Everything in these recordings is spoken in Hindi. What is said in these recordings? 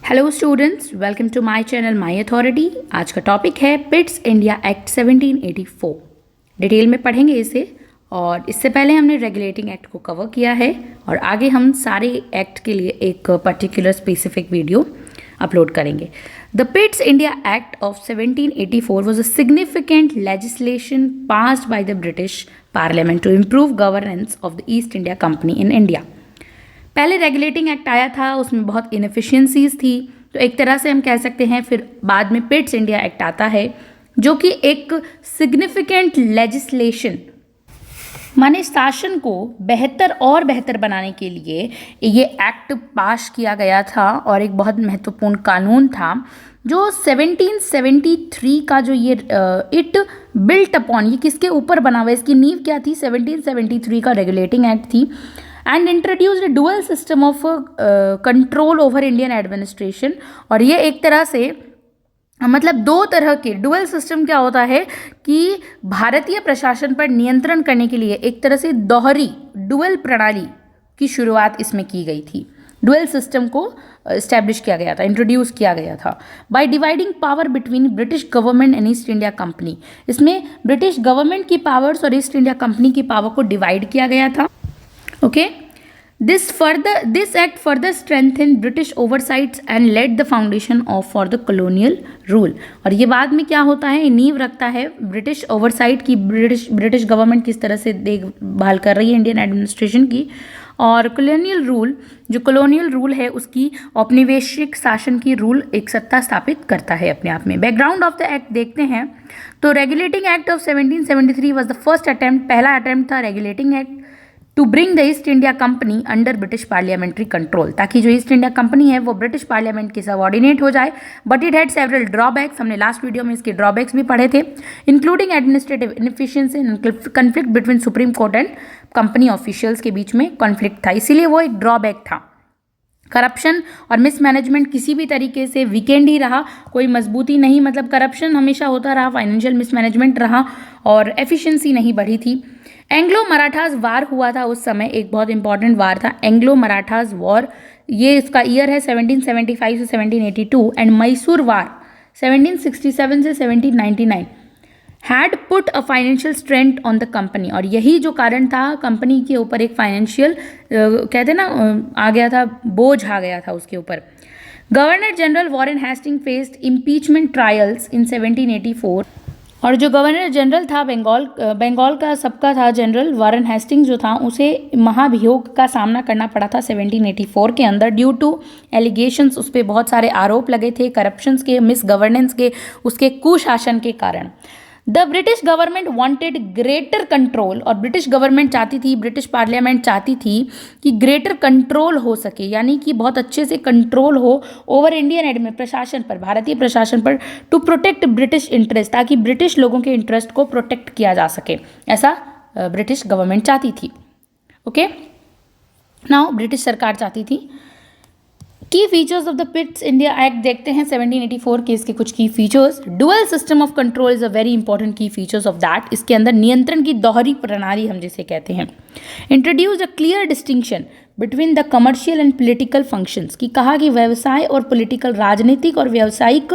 Hello students, welcome to my channel my authority. आज का टॉपिक है पिट्स इंडिया एक्ट 1784। डिटेल में पढ़ेंगे इसे, और इससे पहले हमने रेगुलेटिंग एक्ट को कवर किया है और आगे हम सारे एक्ट के लिए एक पर्टिकुलर स्पेसिफिक वीडियो अपलोड करेंगे। The Pitt's India act of 1784 was a significant legislation passed by the British Parliament to improve governance of the East India Company in India। पहले रेगुलेटिंग एक्ट आया था, उसमें बहुत इनएफिशिएंसीज थी, तो एक तरह से हम कह सकते हैं। फिर बाद में पिट्स इंडिया एक्ट आता है जो कि एक सिग्निफिकेंट लेजिस्लेशन माने शासन को बेहतर और बेहतर बनाने के लिए ये एक्ट पास किया गया था और एक बहुत महत्वपूर्ण कानून था जो 1773 का जो ये इट बिल्ट अपॉन, ये किसके ऊपर बना हुआ है, इसकी नींव क्या थी, 1773 का रेगुलेटिंग एक्ट थी। And introduced a dual system of control over Indian administration. और ये एक तरह से मतलब दो तरह के डुअल सिस्टम क्या होता है कि भारतीय प्रशासन पर नियंत्रण करने के लिए एक तरह से दोहरी डुअल प्रणाली की शुरुआत इसमें की गई थी। डुअल सिस्टम को इस्टेब्लिश किया गया था, इंट्रोड्यूस किया गया था by dividing power between British government and east India company. इसमें ब्रिटिश गवर्नमेंट की पावर्स और ईस्ट इंडिया कंपनी की पावर को डिवाइड किया गया था। Okay, this act further strengthened British oversights and laid the foundation for the colonial rule। और ये बाद में क्या होता है, नींव रखता है ब्रिटिश ओवरसाइट की। ब्रिटिश गवर्नमेंट किस तरह से देखभाल कर रही है इंडियन एडमिनिस्ट्रेशन की, और कॉलोनियल रूल, जो कॉलोनियल रूल है उसकी औपनिवेशिक शासन की रूल एक सत्ता स्थापित करता है अपने आप में। बैकग्राउंड ऑफ द एक्ट देखते हैं तो regulating act of 1773 was the first attempt, पहला अटेम्प्ट था regulating act to bring the East India Company under British parliamentary control, ताकि जो ईस्ट इंडिया कंपनी है वो ब्रिटिश पार्लियामेंट के सबऑर्डिनेट हो जाए। But it had several drawbacks, हमने लास्ट वीडियो में इसके ड्रॉबैक्स भी पढ़े थे, including administrative inefficiency and conflict between supreme court and company officials के बीच में कॉन्फ्लिक्ट था, इसीलिए वो एक ड्रॉबैक था। करप्शन और मिसमैनेजमेंट किसी भी तरीके से वीकेंड ही रहा, कोई मजबूती नहीं, मतलब करप्शन हमेशा होता रहा, फाइनेंशियल मिसमैनेजमेंट रहा और एफिशिएंसी नहीं बढ़ी थी। एंग्लो मराठास वार हुआ था उस समय, एक बहुत इंपॉर्टेंट वार था एंग्लो मराठास वॉर। ये इसका ईयर है 1775 से 1782 एंड मैसूर वार 1767 से 1799 had put a financial strength on the company. और यही जो कारण था, कंपनी के ऊपर एक फाइनेंशियल कहते ना आ गया था, बोझ आ गया था उसके ऊपर। Governor general Warren Hastings faced impeachment trials in 1784। और जो गवर्नर जनरल था बंगाल का सबका था जनरल वॉरेन हेस्टिंग्स जो था, उसे महाभियोग का सामना करना पड़ा था 1784 के अंदर ड्यू टू एलिगेशंस। उस पर बहुत सारे आरोप लगे थे करप्शंस के, मिस गवर्नेंस के, उसके कुशासन के कारण। The British government wanted greater control, और ब्रिटिश गवर्नमेंट चाहती थी, ब्रिटिश पार्लियामेंट चाहती थी कि ग्रेटर कंट्रोल हो सके, यानी कि बहुत अच्छे से कंट्रोल हो ओवर इंडियन प्रशासन पर, भारतीय प्रशासन पर, टू प्रोटेक्ट ब्रिटिश इंटरेस्ट, ताकि ब्रिटिश लोगों के इंटरेस्ट को प्रोटेक्ट किया जा सके, ऐसा ब्रिटिश गवर्नमेंट चाहती थी। ओके, नाउ ब्रिटिश सरकार चाहती थी। की features of the Pitt's India act देखते हैं 1784 के इसके कुछ की features. Dual system of control is a very important की फीचर्स ऑफ दैट। इसके अंदर नियंत्रण की दोहरी प्रणाली हम जिसे कहते हैं। Introduce a clear distinction between the commercial and political functions, की कहा कि व्यवसाय और पॉलिटिकल, राजनीतिक और व्यावसायिक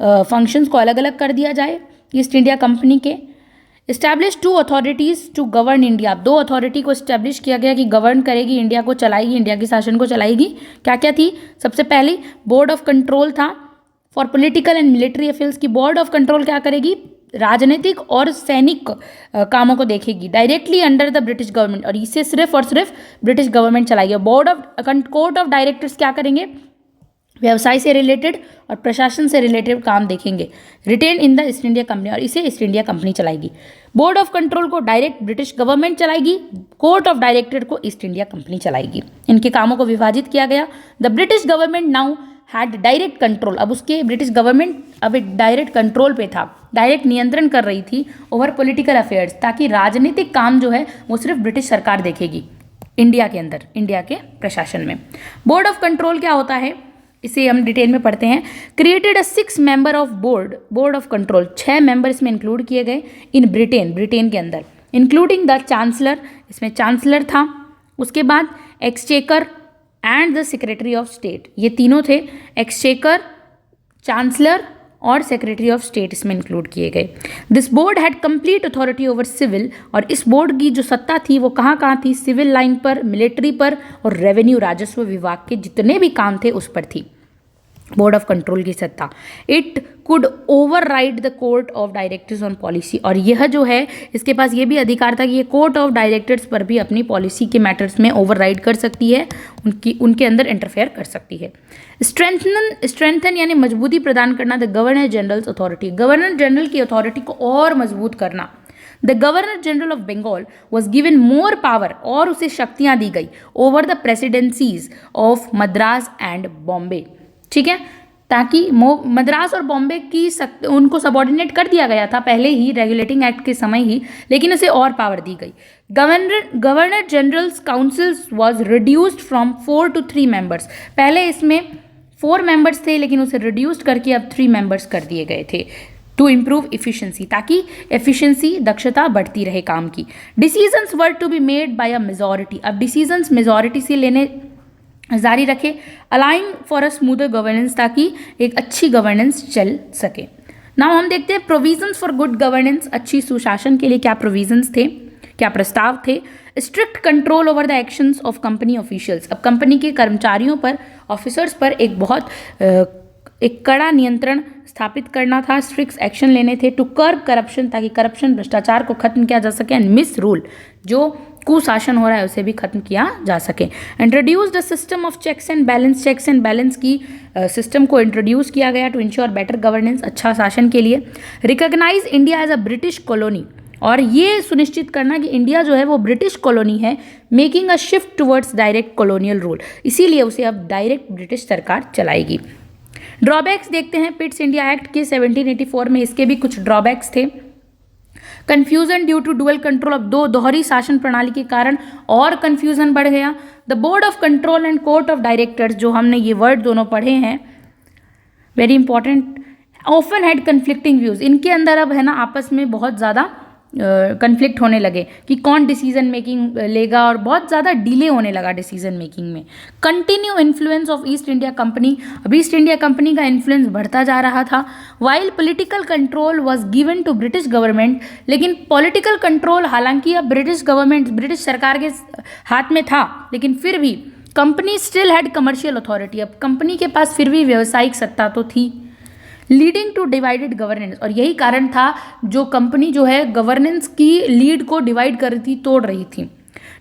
फंक्शंस को अलग अलग कर दिया जाए ईस्ट इंडिया कंपनी के। Establish 2 authorities to govern India, 2 authority को इस्टेब्लिश किया गया कि गवर्न करेगी, इंडिया को चलाएगी, इंडिया के शासन को चलाएगी। क्या क्या थी, सबसे पहली बोर्ड ऑफ कंट्रोल था for political and military affairs की। बोर्ड ऑफ कंट्रोल क्या करेगी, राजनीतिक और सैनिक कामों को देखेगी, directly under the British government, और इसे सिर्फ और सिर्फ ब्रिटिश गवर्नमेंट चलाएगी। कोर्ट ऑफ डायरेक्टर्स क्या करेंगे, व्यवसाय से रिलेटेड और प्रशासन से रिलेटेड काम देखेंगे, written in the East India Company, और इसे ईस्ट इंडिया कंपनी चलाएगी। बोर्ड ऑफ कंट्रोल को डायरेक्ट ब्रिटिश गवर्नमेंट चलाएगी, कोर्ट ऑफ डायरेक्टर को ईस्ट इंडिया कंपनी चलाएगी। इनके कामों को विभाजित किया गया। The British government now had direct control, अब उसके ब्रिटिश गवर्नमेंट अब एक डायरेक्ट कंट्रोल पे था, डायरेक्ट नियंत्रण कर रही थी ओवर पॉलिटिकल अफेयर्स, ताकि राजनीतिक काम जो है वो सिर्फ ब्रिटिश सरकार देखेगी इंडिया के अंदर, इंडिया के प्रशासन में। बोर्ड ऑफ कंट्रोल क्या होता है, इसे हम डिटेल में पढ़ते हैं। Created a 6 member of board of control, 6 member इसमें इंक्लूड किए गए इन ब्रिटेन के अंदर, इंक्लूडिंग द चांसलर, इसमें चांसलर था। उसके बाद exchequer, and the secretary of state. ये तीनों थे, एक्सचेकर, चांसलर और सेक्रेटरी ऑफ स्टेट इसमें इंक्लूड किए गए। This board had complete authority over civil, और इस बोर्ड की जो सत्ता थी वो कहाँ कहाँ थी, सिविल लाइन पर, मिलिट्री पर और रेवेन्यू राजस्व विभाग के जितने भी काम थे उस पर थी बोर्ड ऑफ कंट्रोल की सत्ता। It could over ride the court of directors on policy, और यह जो है इसके पास ये भी अधिकार था कि ये कोर्ट ऑफ डायरेक्टर्स पर भी अपनी पॉलिसी के मैटर्स में ओवर राइड कर सकती है, उनके अंदर इंटरफेयर कर सकती है। स्ट्रेंथन यानी मजबूती प्रदान करना the governor generals authority, governor general की अथॉरिटी को और मजबूत करना। The governor general of Bengal was given more power, और उसे शक्तियां दी गई over the presidencies of Madras and Bombay, ठीक है, ताकि मद्रास और बॉम्बे की उनको सबॉर्डिनेट कर दिया गया था पहले ही रेगुलेटिंग एक्ट के समय ही, लेकिन उसे और पावर दी गई। Governor generals councils was reduced from 4 to 3 members, पहले इसमें 4 मेंबर्स थे लेकिन उसे रिड्यूस्ड करके अब 3 मेंबर्स कर दिए गए थे टू इम्प्रूव इफिशियंसी, ताकि एफिशिएंसी दक्षता बढ़ती रहे काम की। Decisions were to be made by a majority, अब डिसीजंस मेजॉरिटी से लेने जारी रखे। Aligning for a smoother governance, ताकि एक अच्छी गवर्नेंस चल सके। नाउ हम देखते हैं प्रोविजंस फॉर गुड गवर्नेंस, अच्छी सुशासन के लिए क्या प्रोविजंस थे, क्या प्रस्ताव थे। Strict control over the actions of company officials, अब कंपनी के कर्मचारियों पर, ऑफिसर्स पर एक कड़ा नियंत्रण स्थापित करना था, स्ट्रिक्ट एक्शन लेने थे। टू कर्ब करप्शन, ताकि करप्शन, भ्रष्टाचार को खत्म किया जा सके। एंड मिस रूल, जो कुशासन हो रहा है उसे भी खत्म किया जा सके। Introduce the system of checks and balance, checks and balance की सिस्टम को इंट्रोड्यूस किया गया टू इंश्योर बेटर गवर्नेंस, अच्छा शासन के लिए। Recognize India as a British colony, और ये सुनिश्चित करना कि इंडिया जो है वो ब्रिटिश कॉलोनी है। Making a shift towards direct colonial rule, इसीलिए उसे अब डायरेक्ट ब्रिटिश सरकार चलाएगी। ड्रॉबैक्स देखते हैं पिट्स इंडिया एक्ट के 1784 में, इसके भी कुछ ड्रॉबैक्स थे। Confusion due to dual control, अब दोहरी शासन प्रणाली के कारण और कंफ्यूजन बढ़ गया। The board of control and court of directors, जो हमने ये वर्ड दोनों पढ़े हैं, very important, often had conflicting views, इनके अंदर अब है ना आपस में बहुत ज़्यादा कन्फ्लिक्ट होने लगे कि कौन डिसीजन मेकिंग लेगा, और बहुत ज़्यादा डिले होने लगा डिसीजन मेकिंग में। Continue influence of East India Company, अब ईस्ट इंडिया कंपनी का इन्फ्लुएंस बढ़ता जा रहा था। While political control was given to British government, लेकिन पॉलिटिकल कंट्रोल हालांकि अब ब्रिटिश गवर्नमेंट, ब्रिटिश सरकार के हाथ में था, लेकिन फिर भी company still had commercial authority, अब कंपनी के पास फिर भी व्यावसायिक सत्ता तो थी। लीडिंग टू डिवाइडेड गवर्नेंस, और यही कारण था जो कंपनी जो है गवर्नेंस की लीड को डिवाइड कर रही थी, तोड़ रही थी।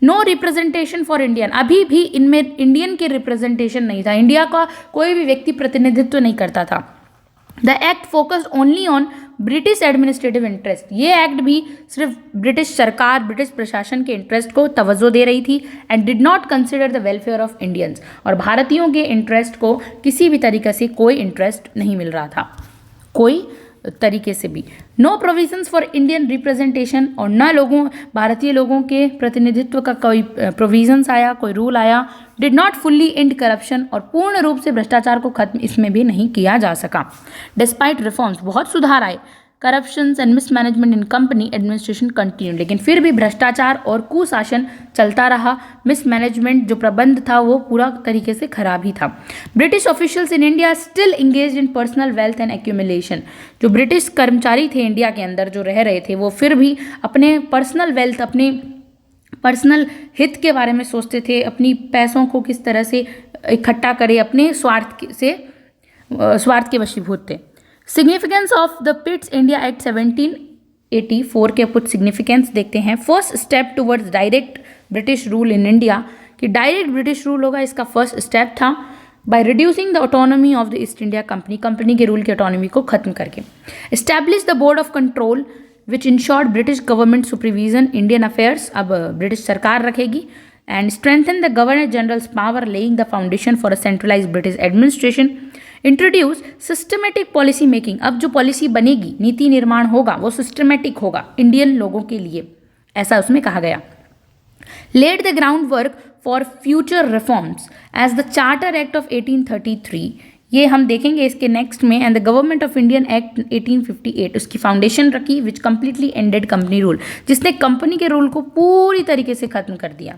नो रिप्रेजेंटेशन फॉर इंडियन, अभी भी इनमें इंडियन के रिप्रेजेंटेशन नहीं था, इंडिया का कोई भी व्यक्ति प्रतिनिधित्व नहीं करता था। The act focused only on British administrative interest, ये एक्ट भी सिर्फ ब्रिटिश सरकार, ब्रिटिश प्रशासन के इंटरेस्ट को तवज्जो दे रही थी। And did not consider the welfare of Indians, और भारतीयों के इंटरेस्ट को किसी भी तरीके से कोई इंटरेस्ट नहीं मिल रहा था, कोई तरीके से भी। No provisions for Indian representation, और न भारतीय लोगों के प्रतिनिधित्व का कोई प्रोविजंस आया, कोई रूल आया। Did not fully and corruption, और पूर्ण रूप से भ्रष्टाचार को खत्म इसमें भी नहीं किया जा सका। डिस्पाइट रिफॉर्म्स, बहुत सुधार आए। Corruption and mismanagement in company administration continue, लेकिन फिर भी भ्रष्टाचार और कुशासन चलता रहा। मिसमैनेजमेंट, जो प्रबंध था वो पूरा तरीके से खराब ही था। British officials in India still engage in personal wealth and accumulation, जो ब्रिटिश कर्मचारी थे इंडिया के अंदर जो रह रहे थे, वो फिर भी अपने पर्सनल वेल्थ, अपने पर्सनल हित के बारे में सोचते थे, अपनी पैसों को किस तरह से इकट्ठा करे, अपने स्वार्थ के वशीभूत थे। Significance of the Pitt's India Act 1784 के कुछ सिग्निफिकेंस देखते हैं। First step towards direct British rule in India, कि डायरेक्ट ब्रिटिश रूल होगा, इसका फर्स्ट स्टेप था। By reducing the autonomy of the East India company, company के रूल की ऑटोनॉमी को खत्म करके। Establish the board of control which insured British government supervision Indian affairs, अब ब्रिटिश सरकार रखेगी। And strengthen the governor generals power, laying the foundation for a centralised British administration. Introduce systematic policy making, अब जो पॉलिसी बनेगी, नीति निर्माण होगा, वो सिस्टमेटिक होगा इंडियन लोगों के लिए, ऐसा उसमें कहा गया। Laid the ground work for future reforms as the Charter Act of 1833, ये हम देखेंगे इसके नेक्स्ट में। And the Government of Indian Act 1858 उसकी फाउंडेशन रखी which completely ended company rule, जिसने कंपनी के रूल को पूरी तरीके से खत्म कर दिया।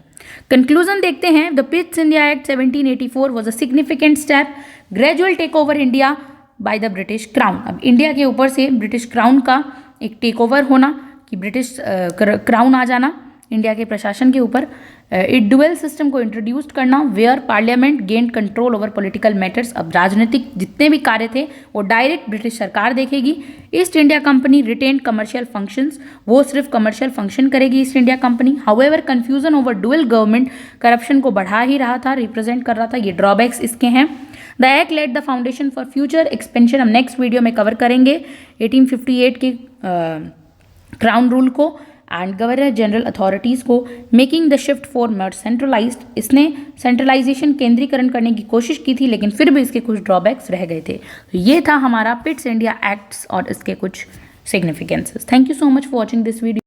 कंक्लूजन देखते हैं। The Pitt's India Act 1784 was a significant step gradual take over India by the British crown. अब इंडिया के ऊपर से ब्रिटिश क्राउन का एक टेक ओवर होना, कि ब्रिटिश क्राउन आ जाना इंडिया के प्रशासन के ऊपर। इट ड्यूअल सिस्टम को इंट्रोड्यूस्ड करना where parliament gained control over political matters. अब राजनीतिक जितने भी कार्य थे वो डायरेक्ट ब्रिटिश सरकार देखेगी। East India Company retain commercial functions, वो सिर्फ कमर्शियल फंक्शन करेगी East India Company. However confusion over dual government corruption को बढ़ा ही रहा था, रिप्रेजेंट कर रहा था। ये ड्रॉबैक्स इसके हैं। The act let the foundation for future expansion, हम नेक्स्ट वीडियो में कवर करेंगे 1858 के क्राउन रूल को एंड गवर्नर जनरल अथॉरिटीज़ को, making the shift for more centralised. इसने सेंट्रलाइजेशन केंद्रीकरण करने की कोशिश की थी, लेकिन फिर भी इसके कुछ ड्रॉबैक्स रह गए थे। तो ये था हमारा पिट्स इंडिया एक्ट्स और इसके कुछ significances. Thank you so much for watching this video.